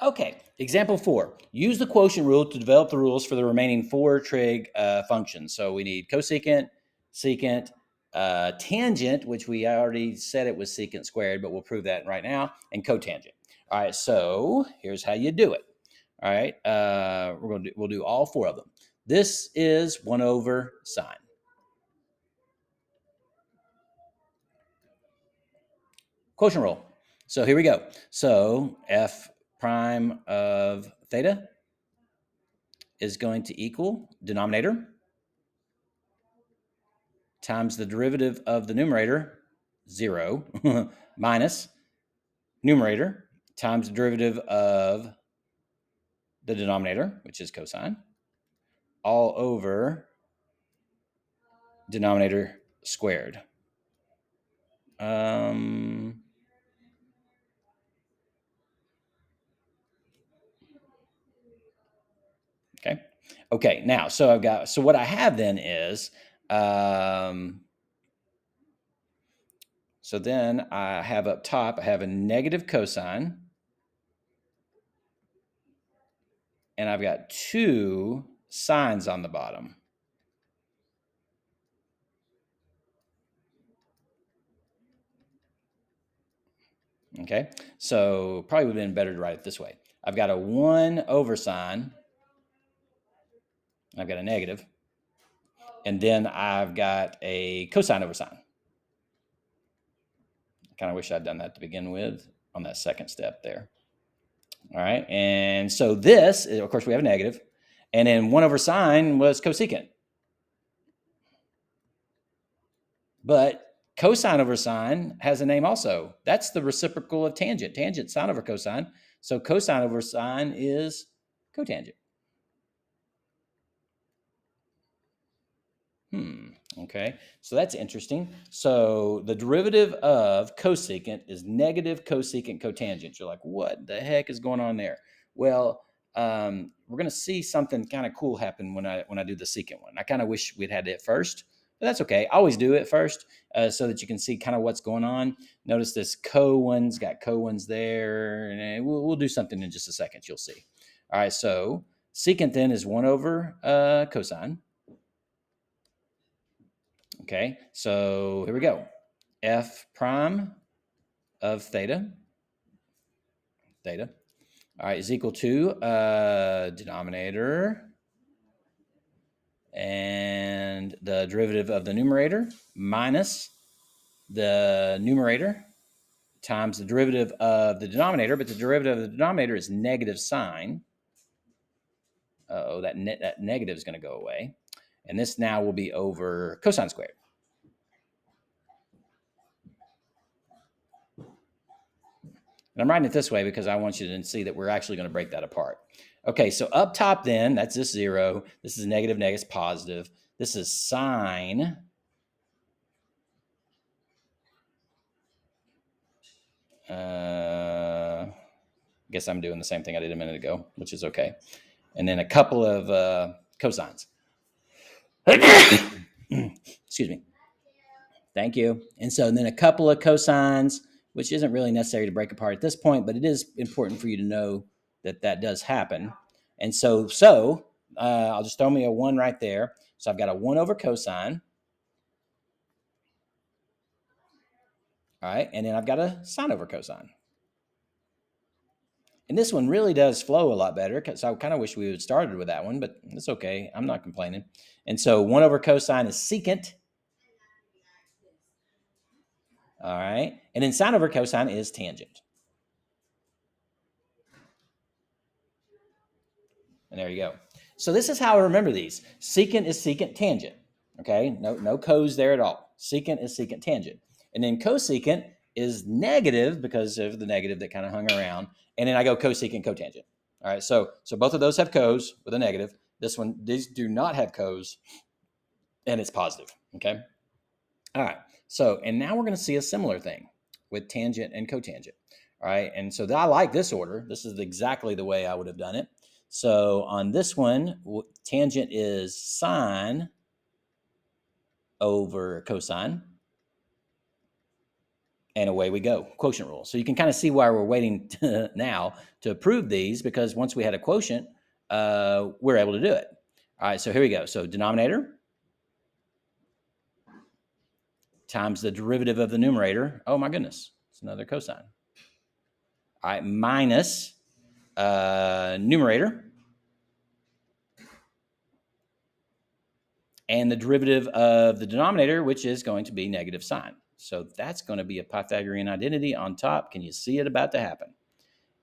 Okay, example 4. Use the quotient rule to develop the rules for the remaining 4 trig functions. So we need cosecant, secant, tangent, which we already said it was secant squared, but we'll prove that right now, and cotangent. All right, so here's how you do it. All right, we'll do all 4 of them. This is 1 over sine. Quotient rule. So here we go. So f prime of theta is going to equal denominator times the derivative of the numerator, 0, minus numerator times the derivative of the denominator, which is cosine, all over denominator squared. Okay. Okay. Now, so what I have then is, so then I have up top, I have a negative cosine, and I've got 2 sines on the bottom. Okay, so probably would have been better to write it this way. I've got a 1 over sine, I've got a negative, and then I've got a cosine over sine. I kind of wish I'd done that to begin with on that second step there. All right, and so this, of course, we have a negative, and then 1 over sine was cosecant. But cosine over sine has a name also. That's the reciprocal of tangent. Tangent, sine over cosine. So cosine over sine is cotangent. Okay, so that's interesting. So the derivative of cosecant is negative cosecant cotangent. You're like, what the heck is going on there? Well, we're going to see something kind of cool happen when I do the secant one. I kind of wish we'd had it first, but that's okay. I always do it first so that you can see kind of what's going on. Notice this co-one's got co-ones there, and we'll do something in just a second. You'll see. All right, so secant then is 1 over cosine. Okay, so here we go. F prime of theta, all right, is equal to denominator and the derivative of the numerator minus the numerator times the derivative of the denominator, but the derivative of the denominator is negative sine. That negative is going to go away. And this now will be over cosine squared. And I'm writing it this way because I want you to see that we're actually going to break that apart. Okay, so up top then, that's this 0. This is negative, negative, positive. This is sine. I guess I'm doing the same thing I did a minute ago, which is okay. And then a couple of cosines. Excuse me. Thank you. And so then a couple of cosines, which isn't really necessary to break apart at this point, but it is important for you to know that that does happen. And so I'll just throw me a 1 right there. So I've got a 1 over cosine. All right. And then I've got a sine over cosine. And this one really does flow a lot better because I kind of wish we would have started with that one, but it's okay. I'm not complaining. And so 1 over cosine is secant. All right. And then sine over cosine is tangent. And there you go. So this is how I remember these. Secant is secant tangent. Okay, no cos there at all. Secant is secant tangent. And then cosecant is negative because of the negative that kind of hung around. And then I go cosecant cotangent. All right, so both of those have cos with a negative. This one, these do not have cos, and it's positive. Okay. All right. So, and now we're going to see a similar thing with tangent and cotangent. All right. And so I like this order. This is exactly the way I would have done it. So on this one, tangent is sine over cosine. And away we go, quotient rule. So you can kind of see why we're waiting now to prove these, because once we had a quotient, we're able to do it. All right, so here we go. So denominator times the derivative of the numerator. Oh my goodness, it's another cosine. All right, minus numerator and the derivative of the denominator, which is going to be negative sine. So that's going to be a Pythagorean identity on top. Can you see it about to happen?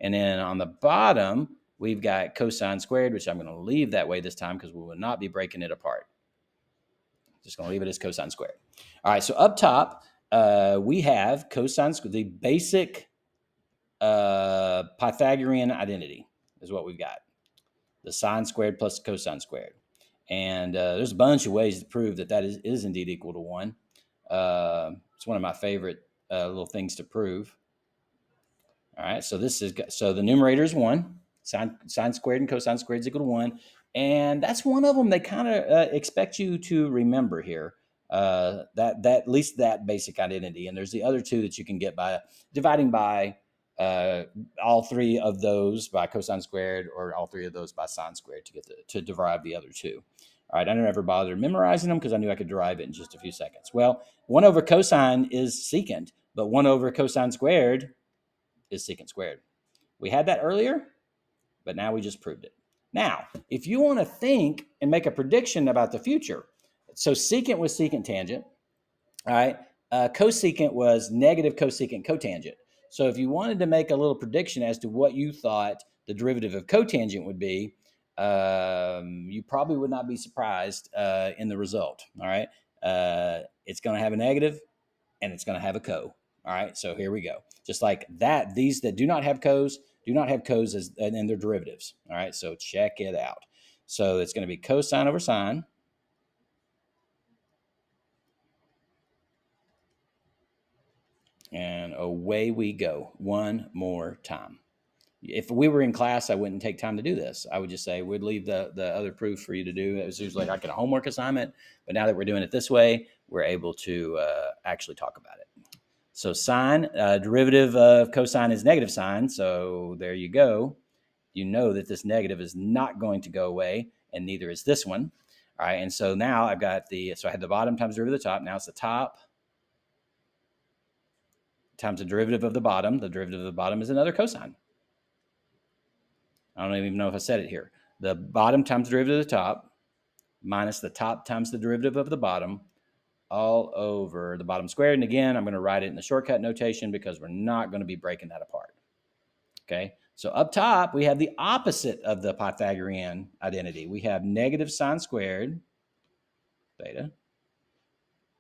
And then on the bottom, we've got cosine squared, which I'm going to leave that way this time because we will not be breaking it apart. Just going to leave it as cosine squared. All right, so up top, we have cosine squared, the basic Pythagorean identity is what we've got. The sine squared plus the cosine squared. And there's a bunch of ways to prove that is indeed equal to 1. It's one of my favorite little things to prove. All right, so the numerator is 1. Sine squared and cosine squared is equal to 1. And that's one of them they kind of expect you to remember here. That at least that basic identity. And there's the other two that you can get by dividing by all three of those by cosine squared, or all three of those by sine squared to derive the other two. All right, I never bothered memorizing them because I knew I could derive it in just a few seconds. Well, 1 over cosine is secant, but 1 over cosine squared is secant squared. We had that earlier, but now we just proved it. Now, if you want to think and make a prediction about the future, so secant was secant tangent, all right? Cosecant was negative cosecant cotangent. So if you wanted to make a little prediction as to what you thought the derivative of cotangent would be, you probably would not be surprised in the result, all right? It's going to have a negative, and it's going to have a co. All right, so here we go. Just like that, these that do not have co's as and their derivatives. All right, so check it out. So it's going to be cosine over sine. And away we go one more time. If we were in class, I wouldn't take time to do this. I would just say we'd leave the other proof for you to do. It was usually like a homework assignment. But now that we're doing it this way, we're able to actually talk about it. So sine, derivative of cosine is negative sine. So there you go. You know that this negative is not going to go away, and neither is this one. All right, and so now I've got so I had the bottom times the derivative of the top. Now it's the top times the derivative of the bottom. The derivative of the bottom is another cosine. I don't even know if I said it here. The bottom times the derivative of the top minus the top times the derivative of the bottom, all over the bottom squared. And again, I'm going to write it in the shortcut notation because we're not going to be breaking that apart. Okay, so up top, we have the opposite of the Pythagorean identity. We have negative sine squared theta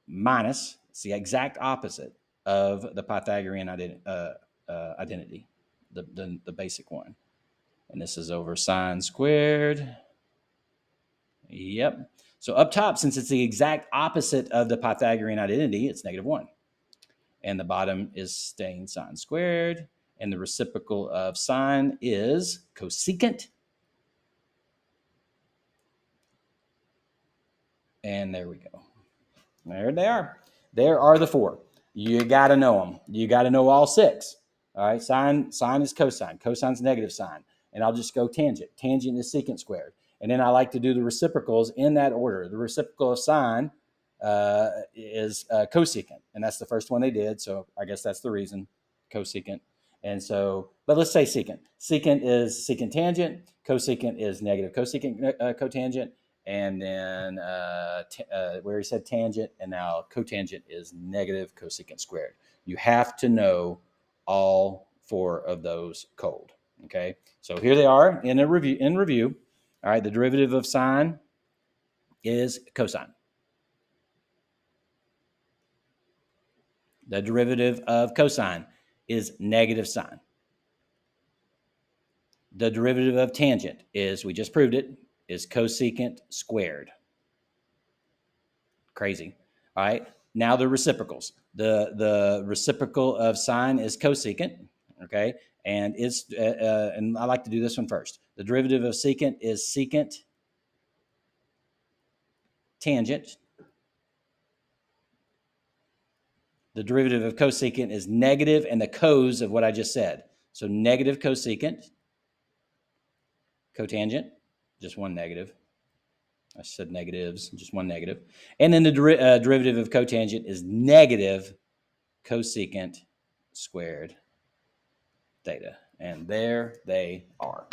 minus, it's the exact opposite of the Pythagorean identity, the basic one. And this is over sine squared. Yep. So up top, since it's the exact opposite of the Pythagorean identity, it's negative 1. And the bottom is staying sine squared. And the reciprocal of sine is cosecant. And there we go. There they are. There are the 4. You got to know them. You got to know all 6. All right. Sine is cosine. Cosine's negative sine. And I'll just go tangent. Tangent is secant squared. And then I like to do the reciprocals in that order. The reciprocal of sine is cosecant. And that's the first one they did. So I guess that's the reason, cosecant. And so, but let's say secant. Secant is secant tangent. Cosecant is negative cosecant cotangent. And then where he said tangent, and now cotangent is negative cosecant squared. You have to know all 4 of those cold. Okay, so here they are in review. All right, the derivative of sine is cosine. The derivative of cosine is negative sine. The derivative of tangent is, we just proved it, is cosecant squared. Crazy. All right. Now the reciprocals. The reciprocal of sine is cosecant. Okay. And it's and I like to do this one first. The derivative of secant is secant tangent The derivative of cosecant is negative, and the cos of what I just said. So negative cosecant, cotangent, just one negative. I said negatives, just one negative. And then the derivative of cotangent is negative cosecant squared theta. And there they are.